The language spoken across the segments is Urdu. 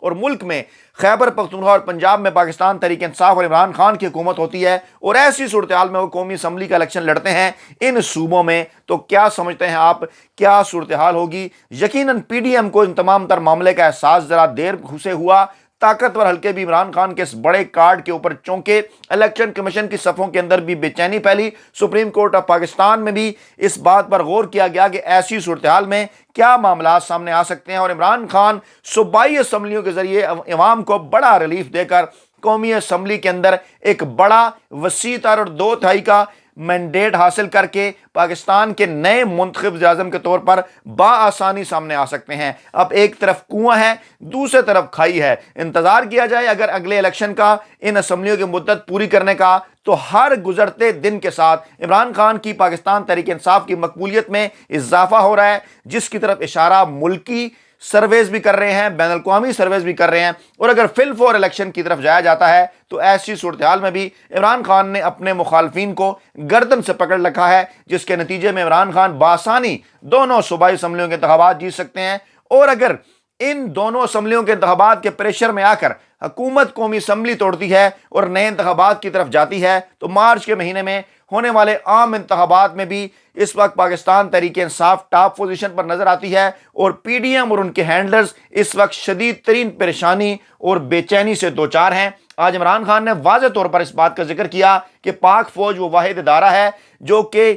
اور ملک میں خیبر پختونخوا اور پنجاب میں پاکستان تحریک انصاف اور عمران خان کی حکومت ہوتی ہے اور ایسی صورتحال میں وہ قومی اسمبلی کا الیکشن لڑتے ہیں ان صوبوں میں، تو کیا سمجھتے ہیں آپ کیا صورتحال ہوگی؟ یقیناً پی ڈی ایم کو ان تمام تر معاملے کا احساس ذرا دیر سے ہوا، طاقتور حلقے بھی عمران خان کے اس بڑے کارڈ کے اوپر چونکے، الیکشن کمیشن کی صفوں کے اندر بھی بے چینی پھیلی، سپریم کورٹ آف پاکستان میں بھی اس بات پر غور کیا گیا کہ ایسی صورتحال میں کیا معاملات سامنے آ سکتے ہیں، اور عمران خان صوبائی اسمبلیوں کے ذریعے عوام کو بڑا ریلیف دے کر قومی اسمبلی کے اندر ایک بڑا وسیع تر اور 2/3 کا مینڈیٹ حاصل کر کے پاکستان کے نئے منتخب وزیر اعظم کے طور پر بآسانی سامنے آ سکتے ہیں۔ اب ایک طرف کنواں ہے، دوسری طرف کھائی ہے، انتظار کیا جائے اگر اگلے الیکشن کا ان اسمبلیوں کی مدت پوری کرنے کا، تو ہر گزرتے دن کے ساتھ عمران خان کی پاکستان تحریک انصاف کی مقبولیت میں اضافہ ہو رہا ہے، جس کی طرف اشارہ ملکی سرویز بھی کر رہے ہیں، بین الاقوامی سرویز بھی کر رہے ہیں، اور اگر فی الفور الیکشن کی طرف جایا جاتا ہے تو ایسی صورتحال میں بھی عمران خان نے اپنے مخالفین کو گردن سے پکڑ رکھا ہے، جس کے نتیجے میں عمران خان بآسانی دونوں صوبائی اسمبلیوں کے انتخابات جیت سکتے ہیں، اور اگر ان دونوں اسمبلیوں کے انتخابات کے پریشر میں آ کر حکومت قومی اسمبلی توڑتی ہے اور نئے انتخابات کی طرف جاتی ہے تو مارچ کے مہینے میں ہونے والے عام انتخابات میں بھی اس وقت پاکستان تحریک انصاف ٹاپ پوزیشن پر نظر آتی ہے، اور پی ڈی ایم اور ان کے ہینڈلرز اس وقت شدید ترین پریشانی اور بے چینی سے دوچار ہیں۔ آج عمران خان نے واضح طور پر اس بات کا ذکر کیا کہ پاک فوج وہ واحد ادارہ ہے جو کہ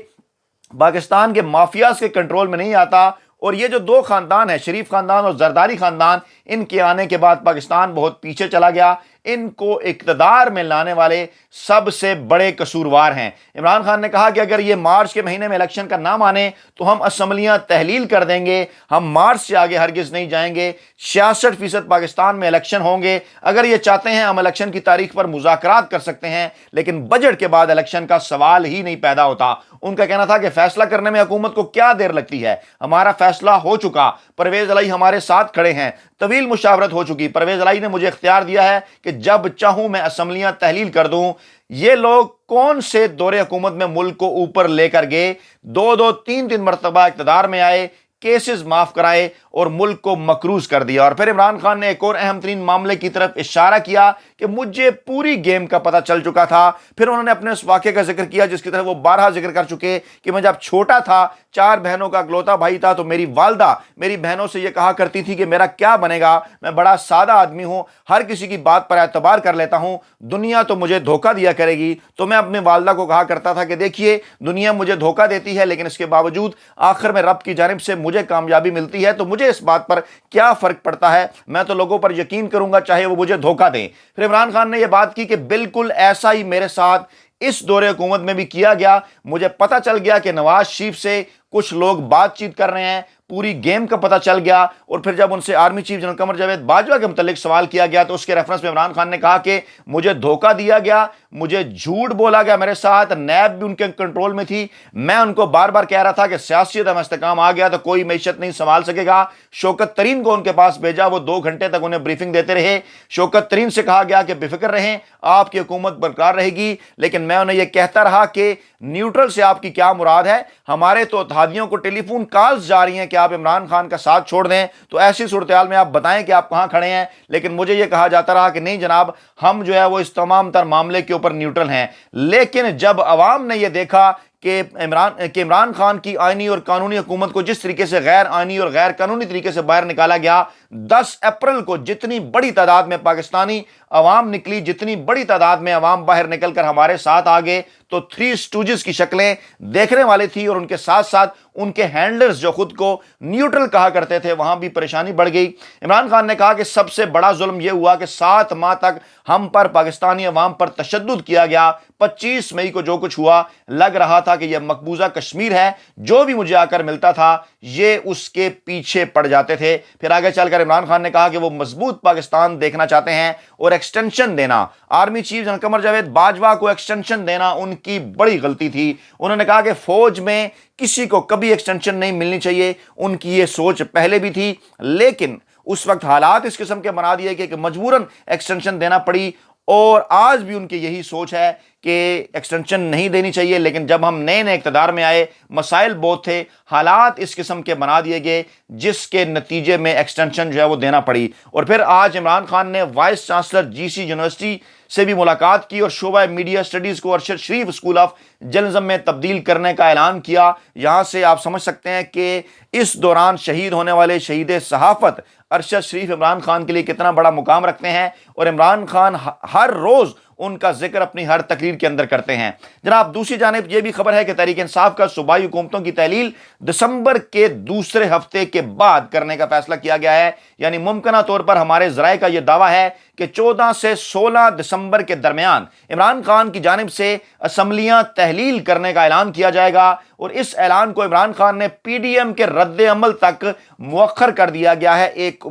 پاکستان کے مافیاز کے کنٹرول میں نہیں آتا، اور یہ جو دو خاندان ہیں، شریف خاندان اور زرداری خاندان، ان کے آنے کے بعد پاکستان بہت پیچھے چلا گیا، ان کو اقتدار میں لانے والے سب سے بڑے قصوروار ہیں۔ عمران خان نے کہا کہ اگر یہ مارچ کے مہینے میں الیکشن کا نہ مانے تو ہم اسمبلیاں تحلیل کر دیں گے، ہم مارچ سے آگے ہرگز نہیں جائیں گے، 66% پاکستان میں الیکشن ہوں گے، اگر یہ چاہتے ہیں ہم الیکشن کی تاریخ پر مذاکرات کر سکتے ہیں، لیکن بجٹ کے بعد الیکشن کا سوال ہی نہیں پیدا ہوتا۔ ان کا کہنا تھا کہ فیصلہ کرنے میں حکومت کو کیا دیر لگتی ہے، ہمارا فیصلہ ہو چکا، پرویز الہی ہمارے ساتھ کھڑے ہیں، طویل مشاورت ہو چکی، پرویز الہی نے مجھے اختیار دیا ہے کہ جب چاہوں میں اسمبلیاں تحلیل کر دوں۔ یہ لوگ کون سے دور حکومت میں ملک کو اوپر لے کر گئے، 2-3 مرتبہ اقتدار میں آئے، کیسز معاف کرائے اور ملک کو مقروض کر دیا۔ اور پھر عمران خان نے ایک اور اہم ترین معاملے کی طرف اشارہ کیا کہ مجھے پوری گیم کا پتہ چل چکا تھا۔ پھر انہوں نے اپنے اس واقعے کا ذکر کیا جس کی طرف وہ بارہا ذکر کر چکے کہ میں جب چھوٹا تھا، 4 بہنوں کا اکلوتا بھائی تھا، تو میری والدہ میری بہنوں سے یہ کہا کرتی تھی کہ میرا کیا بنے گا، میں بڑا سادہ آدمی ہوں، ہر کسی کی بات پر اعتبار کر لیتا ہوں، دنیا تو مجھے دھوکہ دیا کرے گی۔ تو میں اپنے والدہ کو کہا کرتا تھا کہ دیکھیے دنیا مجھے دھوکہ دیتی ہے، لیکن اس کے باوجود آخر میں رب کی جانب سے مجھے کامیابی ملتی ہے، تو مجھے اس بات پر کیا فرق پڑتا ہے، میں تو لوگوں پر یقین کروں گا چاہے وہ مجھے دھوکہ دیں۔ پھر عمران خان نے یہ بات کی کہ بالکل ایسا ہی میرے ساتھ اس دور حکومت میں بھی کیا گیا، مجھے پتہ چل گیا کہ نواز شریف سے کچھ لوگ بات چیت کر رہے ہیں، پوری گیم کا پتہ چل گیا۔ اور پھر جب ان سے army chief general Qamar Javed Bajwa کے متعلق سوال کیا گیا تو اس کے ریفرنس میں عمران خان نے کہا کہ مجھے دھوکہ دیا گیا، مجھے جھوٹ بولا گیا، میرے ساتھ نیب بھی ان کے کنٹرول میں تھی، میں ان کو بار بار کہہ رہا تھا کہ سیاسی عدم استحکام آ گیا تو کوئی معیشت نہیں سنبھال سکے گا۔ شوکت ترین کو ان کے پاس بھیجا، وہ 2 گھنٹے تک انہیں بریفنگ دیتے رہے۔ شوکت ترین سے کہا گیا کہ بے فکر رہیں، آپ کی حکومت برقرار رہے گی، لیکن میں انہیں یہ کہتا رہا کہ نیوٹرل سے آپ کی کیا مراد ہے، ہمارے تو اتحادیوں کو ٹیلی فون کالز جا رہی ہیں کہ آپ عمران خان کا ساتھ چھوڑ دیں، تو ایسی صورتحال میں آپ بتائیں کہ آپ کہاں کھڑے ہیں۔ لیکن مجھے یہ کہا جاتا رہا کہ نہیں جناب، ہم جو ہے وہ اس تمام تر معاملے کے اوپر نیوٹرل ہیں۔ لیکن جب عوام نے یہ دیکھا کہ عمران خان کی آئینی اور قانونی حکومت کو جس طریقے سے غیر آئینی اور غیر قانونی طریقے سے باہر نکالا گیا، 10 اپریل کو جتنی بڑی تعداد میں پاکستانی عوام نکلی، جتنی بڑی تعداد میں عوام باہر نکل کر ہمارے ساتھ آگے، تو 3 اسٹوجز کی شکلیں دیکھنے والے تھی، اور ان کے ساتھ ساتھ ان کے ہینڈلرز جو خود کو نیوٹرل کہا کرتے تھے، وہاں بھی پریشانی بڑھ گئی۔ عمران خان نے کہا کہ سب سے بڑا ظلم یہ ہوا کہ 7 ماہ تک ہم پر، پاکستانی عوام پر تشدد کیا گیا۔ 25 مئی کو جو کچھ ہوا، لگ رہا تھا کہ یہ مقبوضہ کشمیر ہے، جو بھی مجھے آ کر ملتا تھا یہ اس کے پیچھے پڑ جاتے تھے۔ پھر آگے چل کر عمران خان نے کہا کہ وہ مضبوط پاکستان دیکھنا چاہتے ہیں اور ایکسٹینشن دینا، army chief general Qamar Javed Bajwa کو ایکسٹینشن دینا ان کی بڑی غلطی تھی۔ انہوں نے کہا کہ فوج میں کسی کو کبھی ایکسٹینشن نہیں ملنی چاہیے، ان کی یہ سوچ پہلے بھی تھی، لیکن اس وقت حالات اس قسم کے بنا دیے کہ مجبوراً ایکسٹینشن دینا پڑی، اور آج بھی ان کی یہی سوچ ہے کہ ایکسٹینشن نہیں دینی چاہیے، لیکن جب ہم نئے نئے اقتدار میں آئے، مسائل بہت تھے، حالات اس قسم کے بنا دیے گئے جس کے نتیجے میں ایکسٹینشن جو ہے وہ دینا پڑی۔ اور پھر آج عمران خان نے وائس چانسلر جی سی یونیورسٹی سے بھی ملاقات کی اور شعبہ میڈیا اسٹڈیز کو ارشد شریف اسکول آف جرنلزم میں تبدیل کرنے کا اعلان کیا۔ یہاں سے آپ سمجھ سکتے ہیں کہ اس دوران شہید ہونے والے شہید صحافت ارشد شریف عمران خان کے لیے کتنا بڑا مقام رکھتے ہیں، اور عمران خان ہر روز ان کا ذکر اپنی ہر تقریر کے اندر کرتے ہیں۔ جناب دوسری جانب یہ بھی خبر ہے کہ تحریک انصاف کا صوبائی حکومتوں کی تحلیل دسمبر کے دوسرے ہفتے کے بعد کرنے کا فیصلہ کیا گیا ہے، یعنی ممکنہ طور پر ہمارے ذرائع کا یہ دعویٰ ہے کہ 14 سے 16 دسمبر کے درمیان عمران خان کی جانب سے اسمبلیاں تحلیل کرنے کا اعلان کیا جائے گا، اور اس اعلان کو عمران خان نے پی ڈی ایم کے رد عمل تک مؤخر کر دیا ہے۔ ایک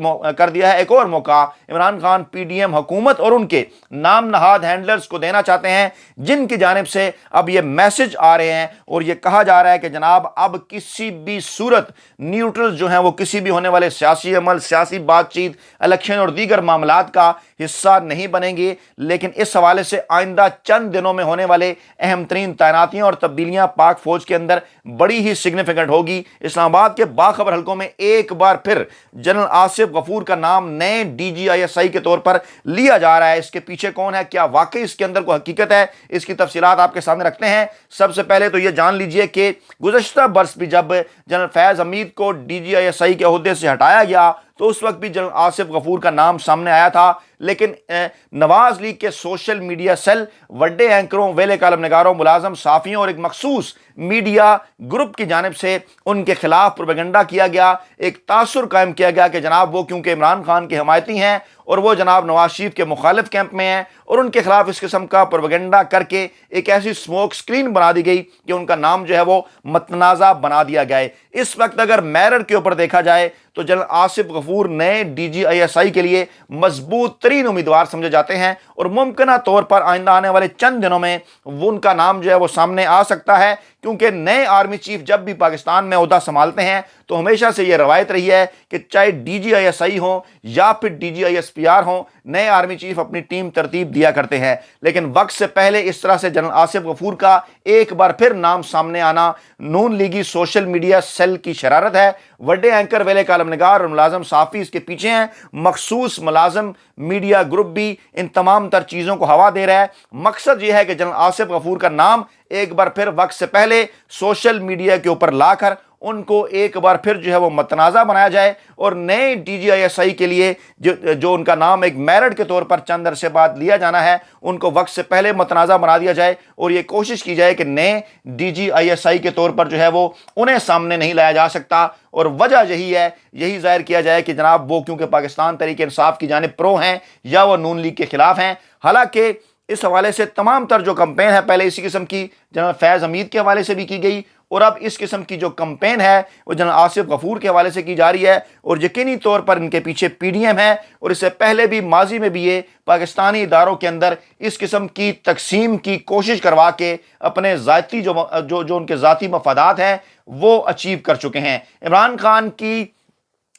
اور موقع Imran Khan P D M حکومت اور ان کے نام نہاد ہینڈلرز کو دینا چاہتے ہیں، جن کی جانب سے اب یہ میسج آ رہے ہیں اور یہ کہا جا رہا ہے کہ جناب اب کسی بھی صورت نیوٹرل جو ہیں وہ کسی بھی ہونے والے سیاسی عمل، سیاسی بات چیت، الیکشن اور دیگر معاملات کا حصہ نہیں بنیں گے۔ لیکن اس حوالے سے آئندہ چند دنوں میں ہونے والے اہم ترین تعیناتیاں اور تبدیلیاں پاک فوج کے اندر بڑی ہی سگنیفیکنٹ ہوگی۔ اسلام آباد کے باخبر حلقوں میں ایک بار پھر جنرل آصف غفور کا نام نئے D G I S I کے طور پر لیا جا رہا ہے۔ اس کے پیچھے کون ہے، کیا واقعی اس کے اندر کوئی حقیقت ہے، اس کی تفصیلات آپ کے سامنے رکھتے ہیں۔ سب سے پہلے تو یہ جان لیجئے کہ گزشتہ برس بھی جب جنرل فیض حمید کو D G I S I کے عہدے سے ہٹایا گیا تو اس وقت بھی جنرل آصف غفور کا نام سامنے آیا تھا، لیکن نواز لیگ کے سوشل میڈیا سیل وڈے اینکروں، ویلے کالم نگاروں، ملازم صحافیوں اور ایک مخصوص میڈیا گروپ کی جانب سے ان کے خلاف پروپیگنڈا کیا گیا، ایک تاثر قائم کیا گیا کہ جناب وہ کیونکہ عمران خان کے حمایتی ہیں اور وہ جناب نواز شریف کے مخالف کیمپ میں ہیں، اور ان کے خلاف اس قسم کا پروپیگنڈا کر کے ایک ایسی سموک سکرین بنا دی گئی کہ ان کا نام جو ہے وہ متنازع بنا دیا گیا ہے۔ اس وقت اگر میرر کے اوپر دیکھا جائے تو جنرل آصف غفور نئے D G I S I کے لیے مضبوط ترین امیدوار سمجھے جاتے ہیں، اور ممکنہ طور پر آئندہ آنے والے چند دنوں میں وہ ان کا نام جو ہے وہ سامنے آ سکتا ہے، کیونکہ نئے آرمی چیف جب بھی پاکستان میں عہدہ سنبھالتے ہیں تو ہمیشہ سے یہ روایت رہی ہے کہ چاہے D G I S I ہوں یا پھر D G I S P R ہوں، نئے آرمی چیف اپنی ٹیم ترتیب دیا کرتے ہیں۔ لیکن وقت سے پہلے اس طرح سے جنرل آصف غفور کا ایک بار پھر نام سامنے آنا نون لیگی سوشل میڈیا سیل کی شرارت ہے۔ وڈے اینکر، ویلے کالم نگار اور ملازم صحافی اس کے پیچھے ہیں، مخصوص ملازم میڈیا گروپ بھی ان تمام تر چیزوں کو ہوا دے رہا ہے۔ مقصد یہ ہے کہ جنرل آصف غفور کا نام ایک بار پھر وقت سے پہلے سوشل میڈیا کے اوپر لا کر ان کو ایک بار پھر جو ہے وہ متنازع بنایا جائے، اور نئے D G I S I کے لیے جو ان کا نام ایک میرٹ کے طور پر چند عرصے بعد لیا جانا ہے، ان کو وقت سے پہلے متنازع بنا دیا جائے، اور یہ کوشش کی جائے کہ نئے D G I S I کے طور پر جو ہے وہ انہیں سامنے نہیں لایا جا سکتا، اور وجہ یہی ہے، یہی ظاہر کیا جائے کہ جناب وہ کیونکہ پاکستان تحریک انصاف کی جانب پرو ہیں یا وہ نون لیگ کے خلاف ہیں۔ حالانکہ اس حوالے سے تمام تر جو کمپین ہے پہلے اسی قسم کی جنرل فیض حمید کے حوالے سے بھی کی گئی، اور اب اس قسم کی جو کمپین ہے وہ جنرل آصف غفور کے حوالے سے کی جا رہی ہے، اور یقینی طور پر ان کے پیچھے پی ڈی ایم ہے، اور اس سے پہلے بھی ماضی میں بھی یہ پاکستانی اداروں کے اندر اس قسم کی تقسیم کی کوشش کروا کے اپنے ذاتی جو ان کے ذاتی مفادات ہیں وہ اچیو کر چکے ہیں۔ عمران خان کی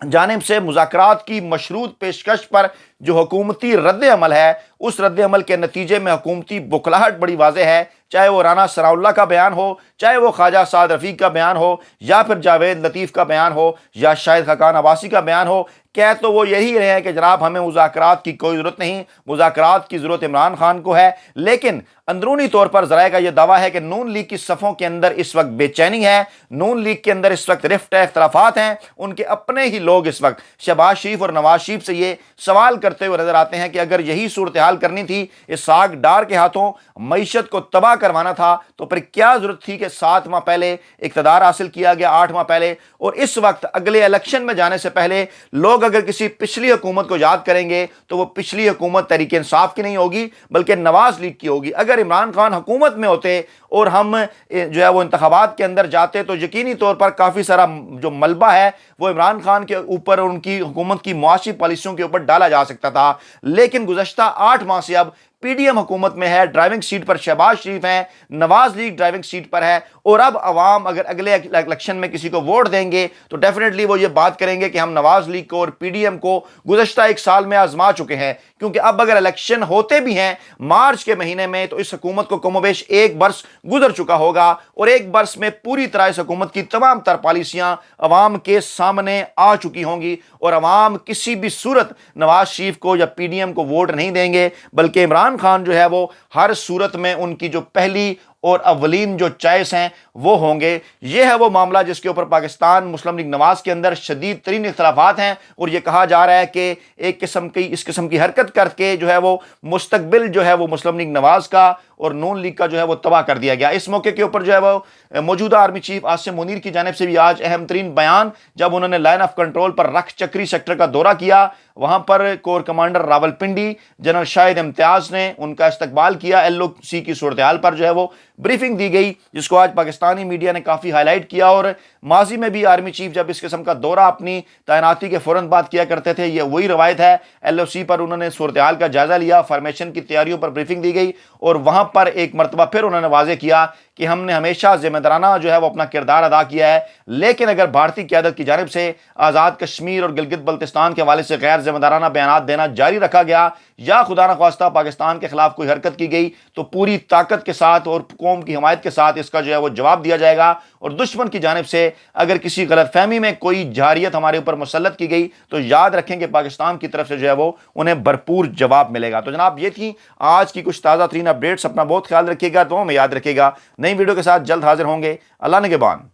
جانب سے مذاکرات کی مشروط پیشکش پر جو حکومتی رد عمل ہے، اس رد عمل کے نتیجے میں حکومتی بکھلاہٹ بڑی واضح ہے، چاہے وہ رانا ثناء اللہ کا بیان ہو، چاہے وہ خواجہ سعد رفیق کا بیان ہو، یا پھر جاوید لطیف کا بیان ہو، یا شاہد خاقان عباسی کا بیان ہو۔ کہہ تو وہ یہی رہے ہیں کہ جناب ہمیں مذاکرات کی کوئی ضرورت نہیں، مذاکرات کی ضرورت عمران خان کو ہے، لیکن اندرونی طور پر ذرائع کا یہ دعویٰ ہے کہ نون لیگ کی صفوں کے اندر اس وقت بے چینی ہے، نون لیگ کے اندر اس وقت رفت ہے، اختلافات ہیں، ان کے اپنے ہی لوگ اس وقت شہباز شریف اور نواز شریف سے یہ سوال کرتے ہوئے نظر آتے ہیں کہ اگر یہی صورتحال کرنی تھی، اسحاق ڈار کے ہاتھوں معیشت کو تباہ کروانا تھا، تو پھر کیا ضرورت تھی کہ 7 ماہ پہلے اقتدار حاصل کیا گیا، 8 ماہ پہلے، اور اس وقت اگلے الیکشن میں جانے سے پہلے لوگ اگر کسی پچھلی حکومت کو یاد کریں گے تو وہ پچھلی حکومت تحریک انصاف کی نہیں ہوگی بلکہ نواز لیگ کی ہوگی۔ اگر عمران خان حکومت میں ہوتے اور ہم جو ہے وہ انتخابات کے اندر جاتے تو یقینی طور پر کافی سارا جو ملبہ ہے وہ عمران خان کے اوپر اور ان کی حکومت کی معاشی پالیسیوں کے اوپر ڈالا جا سکتا تھا، لیکن گزشتہ 8 ماہ سے اب پی ڈی ایم حکومت میں ہے، ڈرائیونگ سیٹ پر شہباز شریف ہیں، نواز لیگ ڈرائیونگ سیٹ پر ہے، اور اب عوام اگر اگلے الیکشن میں کسی کو ووٹ دیں گے تو ڈیفینیٹلی وہ یہ بات کریں گے کہ ہم نواز لیگ کو اور پی ڈی ایم کو گزشتہ 1 سال میں آزما چکے ہیں، کیونکہ اب اگر الیکشن ہوتے بھی ہیں مارچ کے مہینے میں تو اس حکومت کو کم و بیش ایک برس گزر چکا ہوگا، اور ایک برس میں پوری طرح اس حکومت کی تمام تر پالیسیاں عوام کے سامنے آ چکی ہوں گی، اور عوام کسی بھی صورت نواز شریف کو یا پی ڈی ایم کو ووٹ نہیں دیں گے، بلکہ عمران خان جو ہے وہ ہر صورت میں ان کی جو پہلی اور اولین جو چوائس ہیں وہ ہوں گے۔ یہ ہے وہ معاملہ جس کے اوپر پاکستان مسلم لیگ نواز کے اندر شدید ترین اختلافات ہیں، اور یہ کہا جا رہا ہے کہ اس قسم کی حرکت کر کے جو ہے وہ مستقبل جو ہے وہ مسلم لیگ نواز کا اور نون لیگ کا جو ہے وہ تباہ کر دیا گیا۔ اس موقع کے اوپر جو ہے وہ موجودہ آرمی چیف عاصم منیر کی جانب سے بھی آج اہم ترین بیان، جب انہوں نے لائن آف کنٹرول پر رکھ چکری سیکٹر کا دورہ کیا، وہاں پر کور کمانڈر راولپنڈی جنرل شاہد امتیاز نے ان کا استقبال کیا۔ ایل او سی کی صورتحال پر جو ہے وہ بریفنگ دی گئی، جس کو آج پاکستانی میڈیا نے کافی ہائی لائٹ کیا، اور ماضی میں بھی آرمی چیف جب اس قسم کا دورہ اپنی تعیناتی کے فوراً بعد کیا کرتے تھے، یہ وہی روایت ہے۔ ایل او سی پر انہوں نے صورتحال کا جائزہ لیا، فارمیشن کی تیاریوں پر بریفنگ دی گئی، اور وہاں پر ایک مرتبہ پھر انہوں نے واضح کیا کہ ہم نے ہمیشہ ذمہ دارانہ جو ہے وہ اپنا کردار ادا کیا ہے، لیکن اگر بھارتی قیادت کی جانب سے آزاد کشمیر اور گلگت بلتستان کے حوالے سے غیر ذمہ دارانہ بیانات دینا جاری رکھا گیا، یا خدا نخواستہ پاکستان کے خلاف کوئی حرکت کی گئی، تو پوری طاقت کے ساتھ اور قوم کی حمایت کے ساتھ اس کا جو ہے وہ جواب دیا جائے گا، اور دشمن کی جانب سے اگر کسی غلط فہمی میں کوئی جارحیت ہمارے اوپر مسلط کی گئی تو یاد رکھیں کہ پاکستان کی طرف سے جو ہے وہ انہیں بھرپور جواب ملے گا۔ تو جناب یہ تھی آج کی کچھ تازہ ترین اپڈیٹس، اپنا بہت خیال رکھیے گا، دعاؤں میں یاد رکھیے گا۔ نئی ویڈیو کے ساتھ جلد حاضر ہوں گے، اللہ نگہبان۔